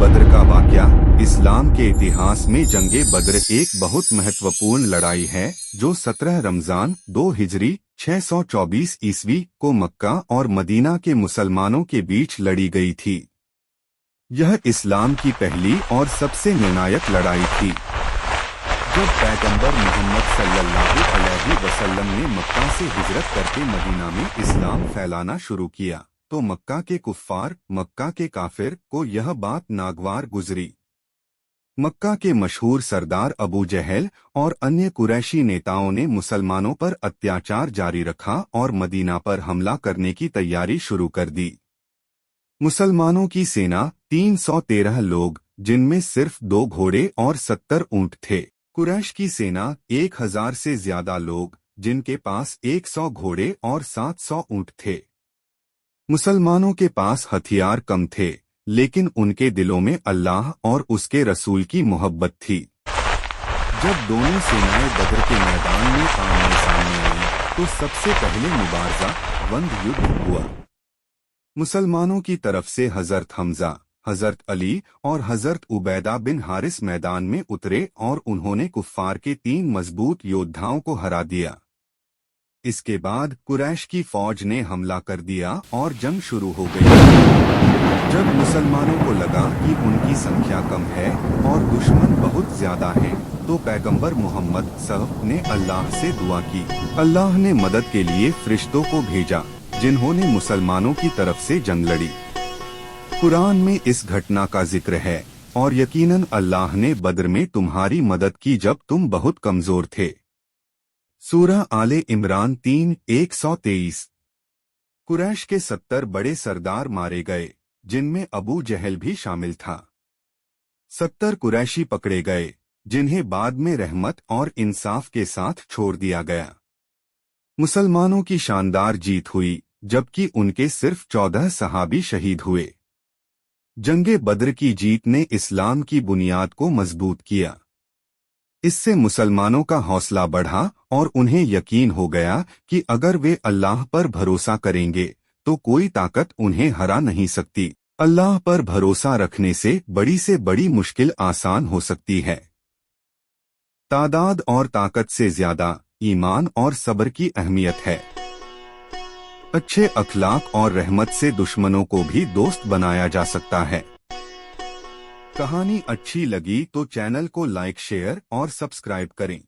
बद्र का वाक़या। इस्लाम के इतिहास में जंगे बद्र एक बहुत महत्वपूर्ण लड़ाई है जो 17 रमज़ान 2 हिजरी 624 ईस्वी को मक्का और मदीना के मुसलमानों के बीच लड़ी गई थी। यह इस्लाम की पहली और सबसे निर्णायक लड़ाई थी। जब पैगंबर मोहम्मद सल्लल्लाहु अलैहि वसल्लम ने मक्का से हिजरत करके मदीना में इस्लाम फैलाना शुरू किया तो मक्का के कुफ्फार, मक्का के काफिर को यह बात नागवार गुजरी। मक्का के मशहूर सरदार अबू जहल और अन्य कुरैशी नेताओं ने मुसलमानों पर अत्याचार जारी रखा और मदीना पर हमला करने की तैयारी शुरू कर दी। मुसलमानों की सेना 313 लोग, जिनमें सिर्फ 2 घोड़े और 70 ऊंट थे। कुरैश की सेना 1000 से ज्यादा लोग, जिनके पास 100 घोड़े और 700 ऊंट थे। मुसलमानों के पास हथियार कम थे, लेकिन उनके दिलों में अल्लाह और उसके रसूल की मोहब्बत थी। जब दोनों सेनाएं बद्र के मैदान में आमने सामने आईं, तो सबसे पहले मुबारजा द्वंद्व युद्ध हुआ। मुसलमानों की तरफ से हजरत हमजा, हजरत अली और हजरत उबैदा बिन हारिस मैदान में उतरे और उन्होंने कुफ्फार के 3 मजबूत योद्धाओं को हरा दिया। इसके बाद कुरैश की फौज ने हमला कर दिया और जंग शुरू हो गई। जब मुसलमानों को लगा कि उनकी संख्या कम है और दुश्मन बहुत ज्यादा हैं, तो पैगंबर मोहम्मद सल्लल्लाहु ने अल्लाह से दुआ की। अल्लाह ने मदद के लिए फरिश्तों को भेजा, जिन्होंने मुसलमानों की तरफ से जंग लड़ी। कुरान में इस घटना का जिक्र है, और यकीनन अल्लाह ने बद्र में तुम्हारी मदद की जब तुम बहुत कमजोर थे। सूरह आले इमरान 3:123। कुरैश के 70 बड़े सरदार मारे गए, जिनमें अबू जहल भी शामिल था। 70 कुरैशी पकड़े गए, जिन्हें बाद में रहमत और इंसाफ के साथ छोड़ दिया गया। मुसलमानों की शानदार जीत हुई, जबकि उनके सिर्फ 14 सहाबी शहीद हुए। जंगे बद्र की जीत ने इस्लाम की बुनियाद को मजबूत किया। इससे मुसलमानों का हौसला बढ़ा और उन्हें यकीन हो गया कि अगर वे अल्लाह पर भरोसा करेंगे तो कोई ताकत उन्हें हरा नहीं सकती। अल्लाह पर भरोसा रखने से बड़ी मुश्किल आसान हो सकती है। तादाद और ताकत से ज्यादा ईमान और सब्र की अहमियत है। अच्छे अखलाक और रहमत से दुश्मनों को भी दोस्त बनाया जा सकता है। कहानी अच्छी लगी तो चैनल को लाइक, शेयर और सब्सक्राइब करें।